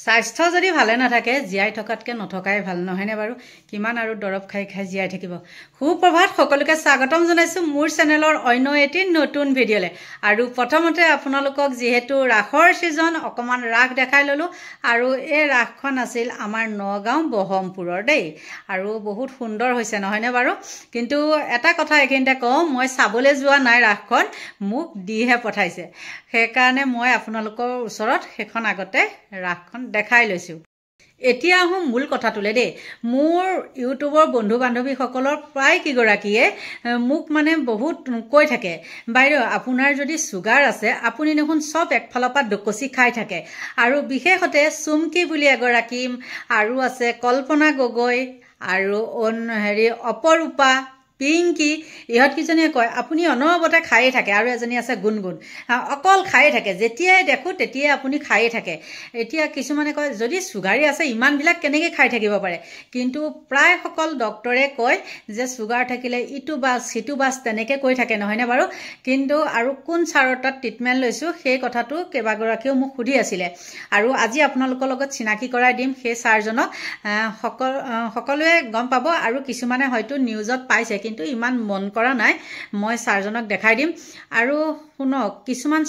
স্বাস্থ্য যদি ভালে নাথাকে জীয়াই থকাতকৈ নথকাই ভাল নহয়নে বাৰু কিমান আৰু দৰৱ খাই খাই জীয়াই থাকিব সুপ্ৰভাত সকলোকে স্বাগতম জনাইছোঁ মোৰ চেনেলৰ অন্য এটি নতুন ভিডিঅ'লে আৰু প্ৰথমতে আপোনালোকক যিহেতু ৰাসৰ ছিজন অকমান ৰাস দেখাই ললোঁ আৰু এই ৰাসখন আছিল আমাৰ নগাঁও বহমপুৰৰ দেই আৰু বহুত সুন্দৰ হৈছে নহয়নে বাৰু কিন্তু এটা কথা এইখিনিতে কওঁ মই চাবলৈ যোৱা নাই ৰাসখন মোক দিহে পঠাইছে সেইকাৰণে মই আপোনালোকৰ ওচৰত সেইখন আগতে ৰাসখন দেখাই লৈছোঁ এতিয়া আহোঁ মূল কথাটোলৈ দেই মোৰ ইউটিউবৰ বন্ধু বান্ধৱীসকলৰ প্ৰায় কেইগৰাকীয়ে মোক মানে বহুত কৈ থাকে বাইদেউ আপোনাৰ যদি চুগাৰ আছে আপুনি দেখোন চব একফালৰ পৰা ডকচি খাই থাকে আৰু বিশেষতে চুমকি বুলি এগৰাকী আৰু আছে কল্পনা গগৈ আৰু অপৰূপা পিংকি ইহঁতকেইজনীয়ে কয় আপুনি অনবৰতে খায়ে থাকে আৰু এজনী আছে গুণগুণ অকল খায়ে থাকে যেতিয়াই দেখোঁ তেতিয়াই আপুনি খায়ে থাকে এতিয়া কিছুমানে কয় যদি চুগাৰী আছে ইমানবিলাক কেনেকৈ খাই থাকিব পাৰে কিন্তু প্ৰায়সকল ডক্তৰে কয় যে চুগাৰ থাকিলে ইটো বাছ সিটো বাছ তেনেকৈ কৈ থাকে নহয়নে বাৰু কিন্তু আৰু কোন ছাৰৰ তাত ট্ৰিটমেণ্ট লৈছোঁ সেই কথাটো কেইবাগৰাকীয়েও মোক সুধি আছিলে আৰু আজি আপোনালোকৰ লগত চিনাকি কৰাই দিম সেই ছাৰজনক সকলোৱে গম পাব আৰু কিছুমানে হয়তো নিউজত পাইছে কিন্তু ইমান মন কৰা নাই মই ছাৰজনক দেখাই দিম আৰু শুনক কিছুমান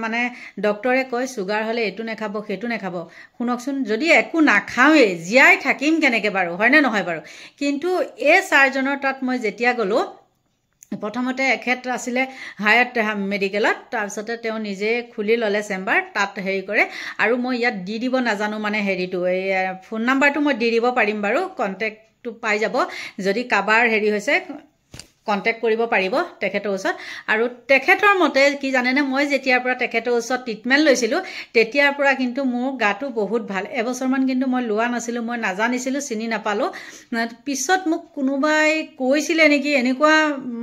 মানে ডক্তৰে কয় চুগাৰ হ'লে এইটো নাখাব সেইটো নাখাব শুনকচোন যদি একো নাখাওঁৱেই জীয়াই থাকিম কেনেকৈ বাৰু হয়নে নহয় বাৰু কিন্তু এই ছাৰজনৰ তাত মই যেতিয়া গ'লোঁ প্ৰথমতে এখেত আছিলে হায়াত মেডিকেলত তাৰপিছতে তেওঁ নিজে খুলি ল'লে চেম্বাৰ তাত হেৰি কৰে আৰু মই ইয়াত দি দিব নাজানো মানে হেৰিটো এই ফোন নাম্বাৰটো মই দি দিব পাৰিম বাৰু কণ্টেক্টটো পাই যাব যদি কাৰোবাৰ হেৰি হৈছে কণ্টেক্ট কৰিব পাৰিব তেখেতৰ ওচৰত আৰু তেখেতৰ মতে কি জানেনে মই যেতিয়াৰ পৰা তেখেতৰ ওচৰত ট্ৰিটমেণ্ট লৈছিলোঁ তেতিয়াৰ পৰা কিন্তু মোৰ গাটো বহুত ভাল এবছৰমান কিন্তু মই লোৱা নাছিলোঁ মই নাজানিছিলোঁ চিনি নাপালোঁ পিছত মোক কোনোবাই কৈছিলে নেকি এনেকুৱা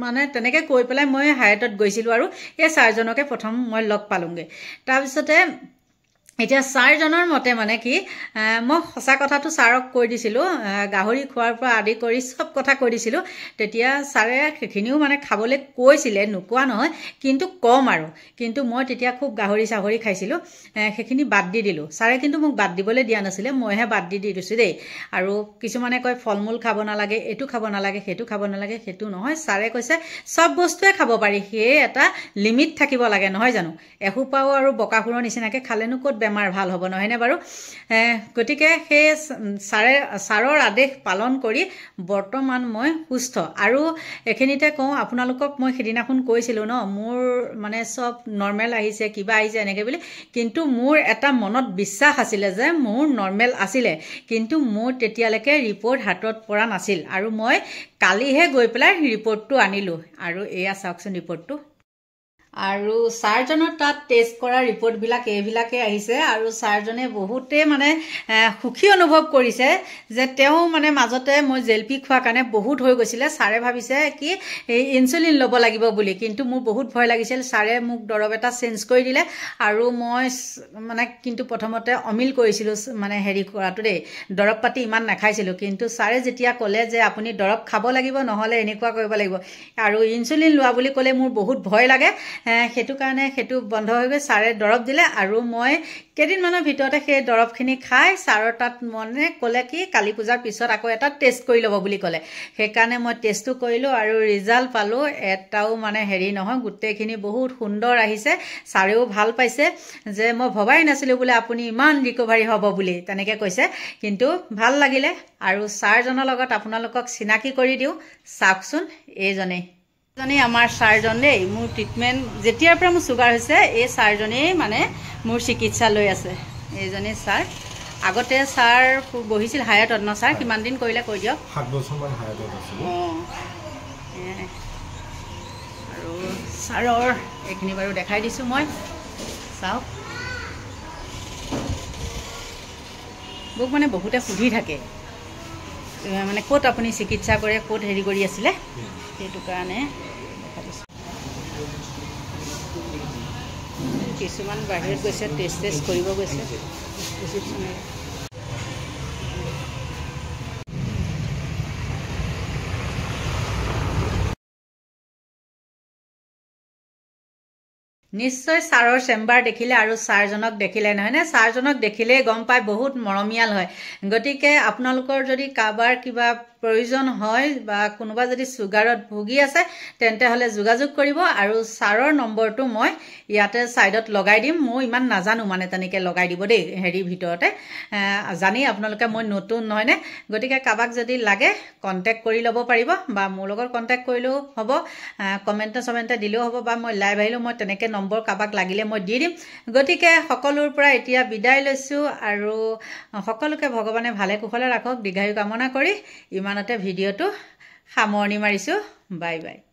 মানে তেনেকৈ কৈ পেলাই মই হায়াতত গৈছিলোঁ আৰু এই ছাৰজনকে প্ৰথম মই লগ পালোঁগৈ তাৰপিছতে এতিয়া ছাৰজনৰ মতে মানে কি মই সঁচা কথাটো ছাৰক কৈ দিছিলোঁ গাহৰি খোৱাৰ পৰা আদি কৰি চব কথা কৈ দিছিলোঁ তেতিয়া ছাৰে সেইখিনিও মানে খাবলৈ কৈছিলে নোকোৱা নহয় কিন্তু কম আৰু কিন্তু মই তেতিয়া খুব গাহৰি চাহৰি খাইছিলোঁ সেইখিনি বাদ দি দিলোঁ ছাৰে কিন্তু মোক বাদ দিবলৈ দিয়া নাছিলে মইহে বাদ দি দিছোঁ দেই আৰু কিছুমানে কয় ফল মূল খাব নালাগে এইটো খাব নালাগে সেইটো খাব নালাগে সেইটো নহয় ছাৰে কৈছে চব বস্তুৱে খাব পাৰি সেয়ে এটা লিমিট থাকিব লাগে নহয় জানো এসোপাও আৰু বকাসুৰৰ নিচিনাকৈ খালেনো ক'ত বেমাৰ ভাল হ'ব নহয়নে বাৰু গতিকে সেই ছাৰৰ আদেশ পালন কৰি বৰ্তমান মই সুস্থ আৰু এইখিনিতে কওঁ আপোনালোকক মই সেইদিনাখন কৈছিলোঁ ন মোৰ মানে চব নৰ্মেল আহিছে কিবা আহিছে এনেকৈ বুলি কিন্তু মোৰ এটা মনত বিশ্বাস আছিলে যে মোৰ নৰ্মেল আছিলে কিন্তু মোৰ তেতিয়ালৈকে ৰিপৰ্ট হাতত পৰা নাছিল আৰু মই কালিহে গৈ পেলাই ৰিপৰ্টটো আনিলোঁ আৰু এয়া চাওকচোন ৰিপৰ্টটো আৰু ছাৰজনৰ তাত টেষ্ট কৰা ৰিপৰ্টবিলাক এইবিলাকেই আহিছে আৰু ছাৰজনে বহুতেই মানে সুখী অনুভৱ কৰিছে যে তেওঁ মানে মাজতে মই জেলপি খোৱাৰ কাৰণে বহুত হৈ গৈছিলে ছাৰে ভাবিছে কি এই ইনচুলিন ল'ব লাগিব বুলি কিন্তু মোৰ বহুত ভয় লাগিছিল ছাৰে মোক দৰৱ এটা চেঞ্জ কৰি দিলে আৰু মই মানে কিন্তু প্ৰথমতে অমিল কৰিছিলোঁ মানে হেৰি কৰাটো দেই দৰৱ পাতি ইমান নাখাইছিলোঁ কিন্তু ছাৰে যেতিয়া ক'লে যে আপুনি দৰৱ খাব লাগিব নহ'লে এনেকুৱা কৰিব লাগিব আৰু ইনচুলিন লোৱা বুলি ক'লে মোৰ বহুত ভয় লাগে সেইটো কাৰণে সেইটো বন্ধ হৈ গৈ ছাৰে দৰৱ দিলে আৰু মই কেইদিনমানৰ ভিতৰতে সেই দৰৱখিনি খাই ছাৰৰ তাত মানে ক'লে কি কালী পূজাৰ পিছত আকৌ এটা টেষ্ট কৰি ল'ব বুলি ক'লে সেইকাৰণে মই টেষ্টটো কৰিলোঁ আৰু ৰিজাল্ট পালোঁ এটাও মানে হেৰি নহয় গোটেইখিনি বহুত সুন্দৰ আহিছে ছাৰেও ভাল পাইছে যে মই ভবাই নাছিলোঁ বোলে আপুনি ইমান ৰিকভাৰী হ'ব বুলি তেনেকৈ কৈছে কিন্তু ভাল লাগিলে আৰু ছাৰজনৰ লগত আপোনালোকক চিনাকি কৰি দিওঁ চাওকচোন এইজনেই আমাৰ ছাৰজন দেই মোৰ ট্ৰিটমেণ্ট যেতিয়াৰ পৰা মোৰ চুগাৰ হৈছে এই ছাৰজনেই মানে মোৰ চিকিৎসা লৈ আছে এইজনেই ছাৰ আগতে ছাৰ বহিছিল হায়াতত ন ছাৰ কিমান দিন কৰিলে কৈ দিয়ক 7 বছৰমান হায়াতত আছিলোঁ আৰু ছাৰৰ এইখিনি বাৰু দেখাই দিছোঁ মই চাওক মোক মানে বহুতে সুধি থাকে মানে ক'ত আপুনি চিকিৎসা কৰে ক'ত হেৰি কৰি আছিলে সেইটো কাৰণে কিছুমান বাহিৰত গৈছে টেষ্ট কৰিব গৈছে নিশ্চয় ছাৰৰ চেম্বাৰ দেখিলে আৰু ছাৰজনক দেখিলে নহয়নে ছাৰজনক দেখিলেই গম পাই বহুত মৰমীয়াল হয় গতিকে আপোনালোকৰ যদি কাৰোবাৰ কিবা প্ৰয়োজন হয় বা কোনোবা যদি সুগাৰত ভুগি আছে তেন্তে হলে যোগাযোগ কৰিব আৰু ছাৰৰ নম্বৰটো মই ইয়াতে সাইডত লগাই দিম মই ইমান নাজানো মানে তেনেকে লগাই দিব দেই হেৰি ভিতৰতে জানি আপোনালোকে মই নতুন নহয়নে গতিকে কাবাক যদি লাগে কন্টাক্ট কৰি লব পাৰিব বা মোৰ লগত কন্টাক্ট কৰিলেও হ'ব কমেন্টে দিলেও হ'ব বা মই লাইভ আহিলেও মই তেনেকে নম্বৰ কাবাক লাগিলে মই দি দিম গতিকে সকলোৰ পৰা এতিয়া বিদায় লৈছো আৰু সকলোকে ভগৱানে ভালে কুশলে ৰাখক দীৰ্ঘায়ু কামনা কৰি ইমানতে ভিডিঅটো সামৰণি মাৰিছো বাই বাই